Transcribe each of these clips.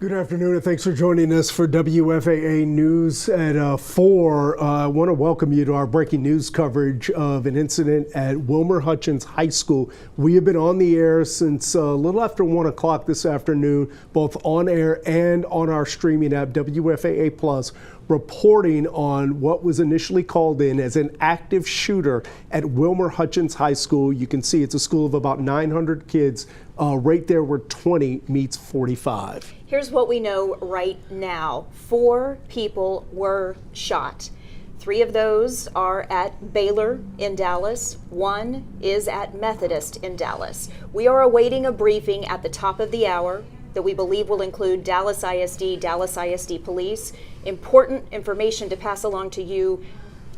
Good afternoon, and thanks for joining us for WFAA News at 4. I want to welcome you to our breaking news coverage of an incident at Wilmer-Hutchins High School. We have been on the air since a little after 1 o'clock this afternoon, both on air and on our streaming app, WFAA Plus, reporting on what was initially called in as an active shooter at Wilmer-Hutchins High School. You can see it's a school of about 900 kids, right there where 20 meets 45. Here's what we know right now. 4 people were shot. 3 of those are at Baylor in Dallas. 1 is at Methodist in Dallas. We are awaiting a briefing at the top of the hour that we believe will include Dallas ISD Police. Important information to pass along to you.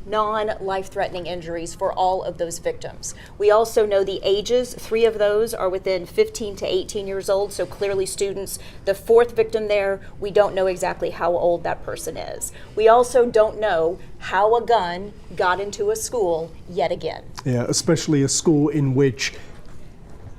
Non-life-threatening injuries for all of those victims. We also know the ages. 3 of those are within 15 to 18 years old, so clearly students. The 4th victim there, we don't know exactly how old that person is. We also don't know how a gun got into a school yet again. Yeah, especially a school in which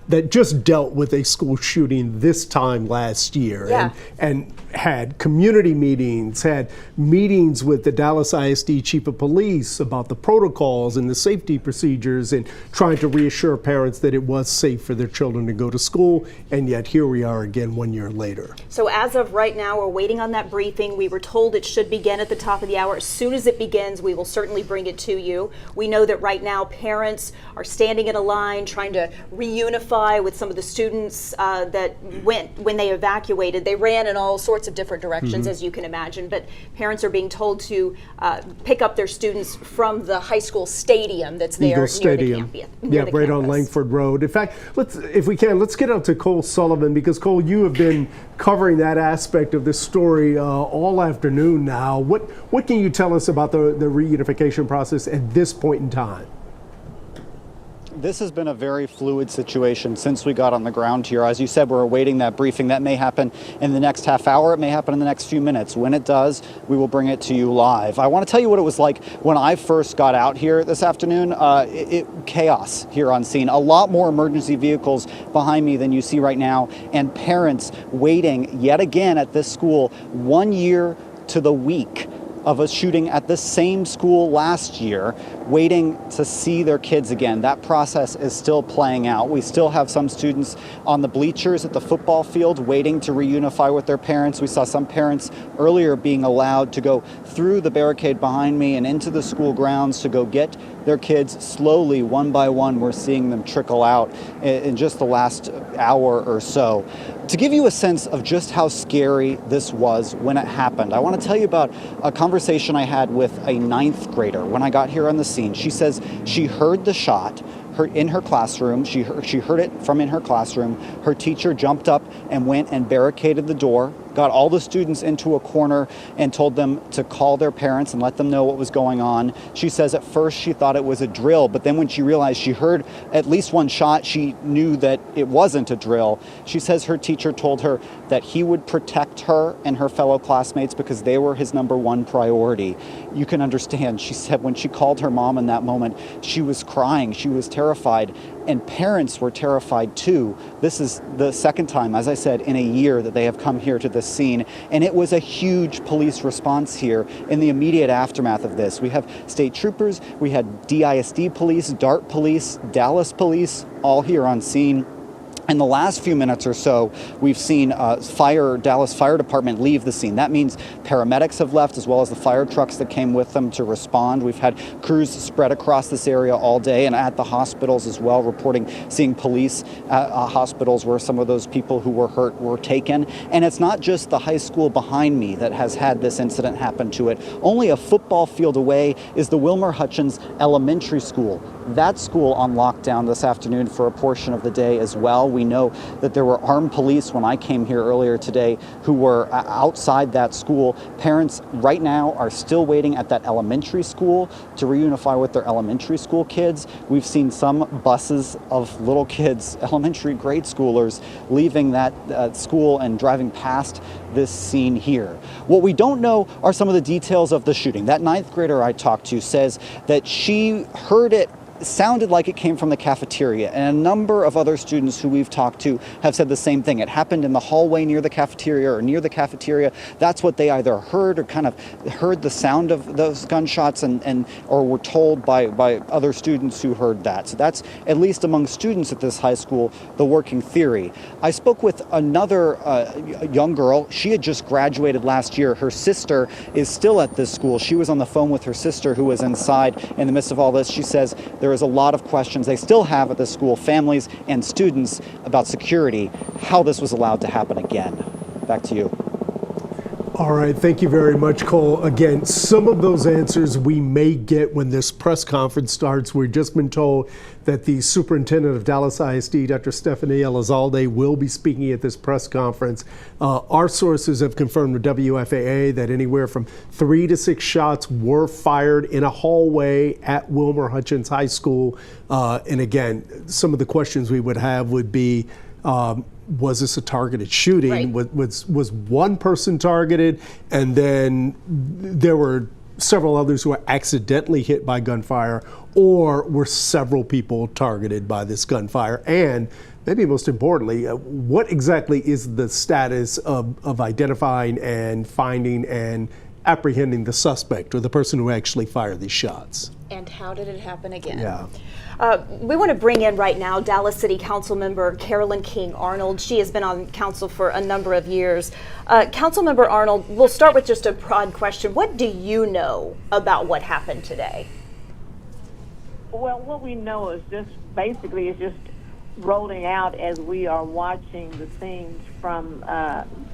that just dealt with a school shooting this time last year, and had community meetings, had meetings with the Dallas ISD Chief of Police about the protocols and the safety procedures and trying to reassure parents that it was safe for their children to go to school. And yet here we are again 1 year later. So as of right now, we're waiting on that briefing. We were told it should begin at the top of the hour. As soon as it begins, we will certainly bring it to you. We know that right now parents are standing in a line trying to reunify with some of the students that went when they evacuated. They ran in all sorts of different directions, as you can imagine, but parents are being told to pick up their students from the high school stadium that's there near Stadium. The campus. Yeah, right on Langford Road. In fact, if we can, let's get out to Cole Sullivan, because Cole, you have been covering that aspect of this story all afternoon now. What can you tell us about the reunification process at this point in time? This has been a very fluid situation since we got on the ground here. As you said, we're awaiting that briefing. That may happen in the next half hour. It may happen in the next few minutes. When it does, we will bring it to you live. I want to tell you what it was like when I first got out here this afternoon. Chaos here on scene. A lot more emergency vehicles behind me than you see right now, and parents waiting yet again at this school 1 year to the week of a shooting at the same school last year, waiting to see their kids again. That process is still playing out. We still have some students on the bleachers at the football field waiting to reunify with their parents. We saw some parents earlier being allowed to go through the barricade behind me and into the school grounds to go get their kids slowly, one by one. We're seeing them trickle out in just the last hour or so. To give you a sense of just how scary this was when it happened, I want to tell you about a conversation I had with a 9th grader when I got here on the scene. She says she heard the shot in her classroom. She heard it from in her classroom. Her teacher jumped up and went and barricaded the door, got all the students into a corner and told them to call their parents and let them know what was going on. She says at first she thought it was a drill, but then when she realized she heard at least one shot, she knew that it wasn't a drill. She says her teacher told her that he would protect her and her fellow classmates because they were his #1 priority. You can understand, she said when she called her mom in that moment, she was crying, she was terrified, and parents were terrified too. This is the second time, as I said, in a year that they have come here to this scene, and it was a huge police response here in the immediate aftermath of this. We have state troopers, we had DISD police, DART police, Dallas police, all here on scene. In the last few minutes or so, we've seen Dallas Fire Department leave the scene. That means paramedics have left, as well as the fire trucks that came with them to respond. We've had crews spread across this area all day and at the hospitals as well, seeing police at hospitals where some of those people who were hurt were taken. And it's not just the high school behind me that has had this incident happen to it. Only a football field away is the Wilmer-Hutchins Elementary School. That school on lockdown this afternoon for a portion of the day as well. We know that there were armed police when I came here earlier today who were outside that school. Parents right now are still waiting at that elementary school to reunify with their elementary school kids. We've seen some buses of little kids, elementary grade schoolers, leaving that school and driving past this scene here. What we don't know are some of the details of the shooting. That 9th grader I talked to says that she heard it sounded like it came from the cafeteria, and a number of other students who we've talked to have said the same thing. It happened in the hallway near the cafeteria or near the cafeteria. That's what they either heard or kind of heard the sound of those gunshots and or were told by other students who heard that. So that's, at least among students at this high school, the working theory. I spoke with another young girl. She had just graduated last year. Her sister is still at this school. She was on the phone with her sister who was inside in the midst of all this. She says there is a lot of questions they still have at the school, families and students, about security, how this was allowed to happen again. Back to you. All right, thank you very much, Cole. Again, some of those answers we may get when this press conference starts. We've just been told that the superintendent of Dallas ISD, Dr. Stephanie Elizalde, will be speaking at this press conference. Our sources have confirmed with WFAA that anywhere from 3 to 6 shots were fired in a hallway at Wilmer-Hutchins High School. And again, some of the questions we would have would be, was this a targeted shooting? Right. Was one person targeted, and then there were several others who were accidentally hit by gunfire, or were several people targeted by this gunfire? And maybe most importantly, what exactly is the status of identifying and finding and apprehending the suspect or the person who actually fired these shots? And how did it happen again? Yeah. We want to bring in right now Dallas City Council member Carolyn King Arnold. She has been on council for a number of years. Councilmember Arnold, we'll start with just a broad question. What do you know about what happened today? Well, what we know is just basically it's just rolling out as we are watching the scenes from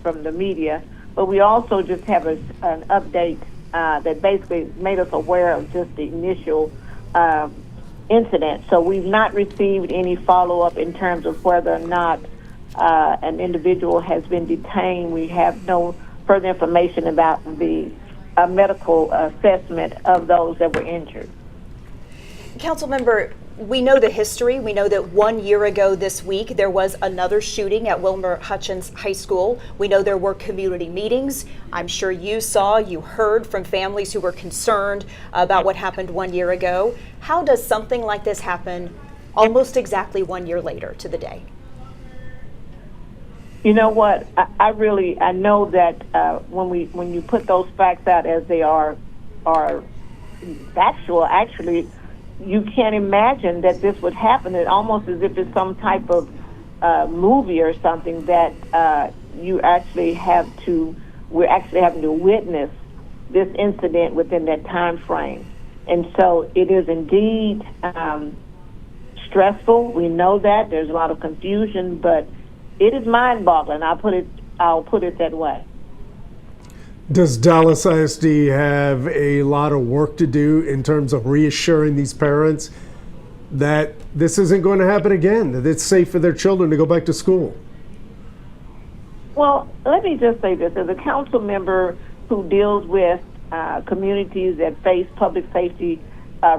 the media. But we also just have an update that basically made us aware of just the initial incident. So we've not received any follow-up in terms of whether or not an individual has been detained. We have no further information about the medical assessment of those that were injured. Councilmember, we know the history. We know that 1 year ago this week, there was another shooting at Wilmer-Hutchins High School. We know there were community meetings. I'm sure you heard from families who were concerned about what happened 1 year ago. How does something like this happen almost exactly 1 year later to the day? You know what? I know that when you put those facts out as they are factual, actually, you can't imagine that this would happen. It's almost as if it's some type of movie or something that we're actually having to witness this incident within that time frame. And so it is indeed stressful. We know that there's a lot of confusion, but it is mind-boggling. I'll put it that way. Does Dallas ISD have a lot of work to do in terms of reassuring these parents that this isn't going to happen again, that it's safe for their children to go back to school? Well, let me just say this. As a council member who deals with communities that face public safety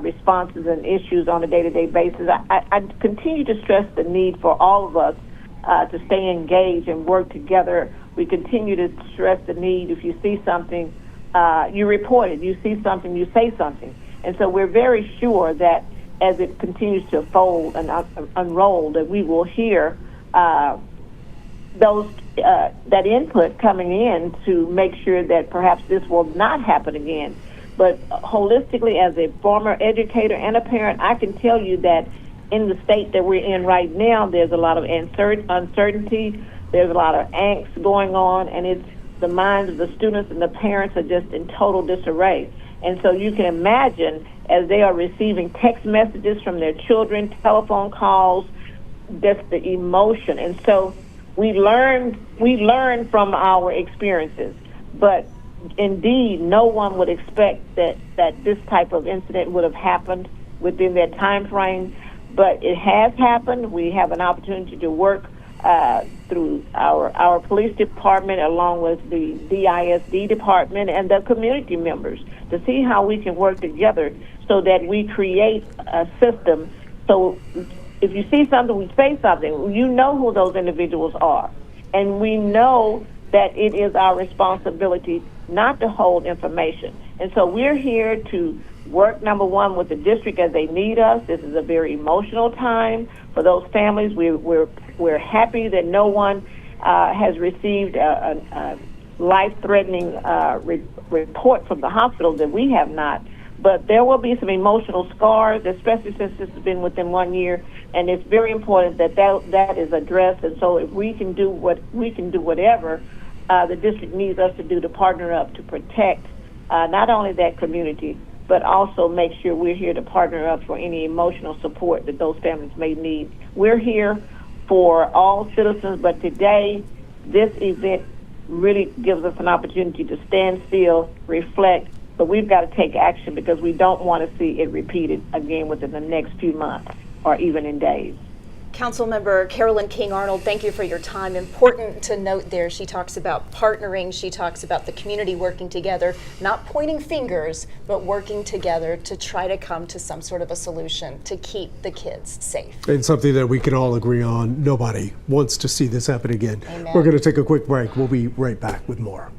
responses and issues on a day-to-day basis, I continue to stress the need for all of us to stay engaged and work together. We continue to stress the need, if you see something, you report it. You see something, you say something. And so we're very sure that as it continues to fold and unroll, that we will hear that input coming in to make sure that perhaps this will not happen again. But holistically, as a former educator and a parent, I can tell you that in the state that we're in right now, there's a lot of uncertainty. There's a lot of angst going on, and it's the minds of the students and the parents are just in total disarray. And so you can imagine as they are receiving text messages from their children, telephone calls, just the emotion. And so we learn from our experiences, but indeed no one would expect that this type of incident would have happened within that time frame. But it has happened. We have an opportunity to work through our police department along with the DISD department and the community members to see how we can work together so that we create a system. So if you see something, we say something. You know who those individuals are. And we know that it is our responsibility not to hold information. And so we're here to work, number one, with the district as they need us. This is a very emotional time for those families. We're happy that no one has received a life-threatening report from the hospital, that we have not. But there will be some emotional scars, especially since this has been within 1 year, and it's very important that is addressed. And so if we can do whatever the district needs us to do to partner up to protect not only that community, but also make sure we're here to partner up for any emotional support that those families may need. We're here for all citizens, but today this event really gives us an opportunity to stand still, reflect, but we've got to take action because we don't want to see it repeated again within the next few months or even in days. Councilmember Carolyn King-Arnold, thank you for your time. Important to note there, she talks about partnering, she talks about the community working together, not pointing fingers, but working together to try to come to some sort of a solution to keep the kids safe. And something that we can all agree on, nobody wants to see this happen again. Amen. We're going to take a quick break. We'll be right back with more.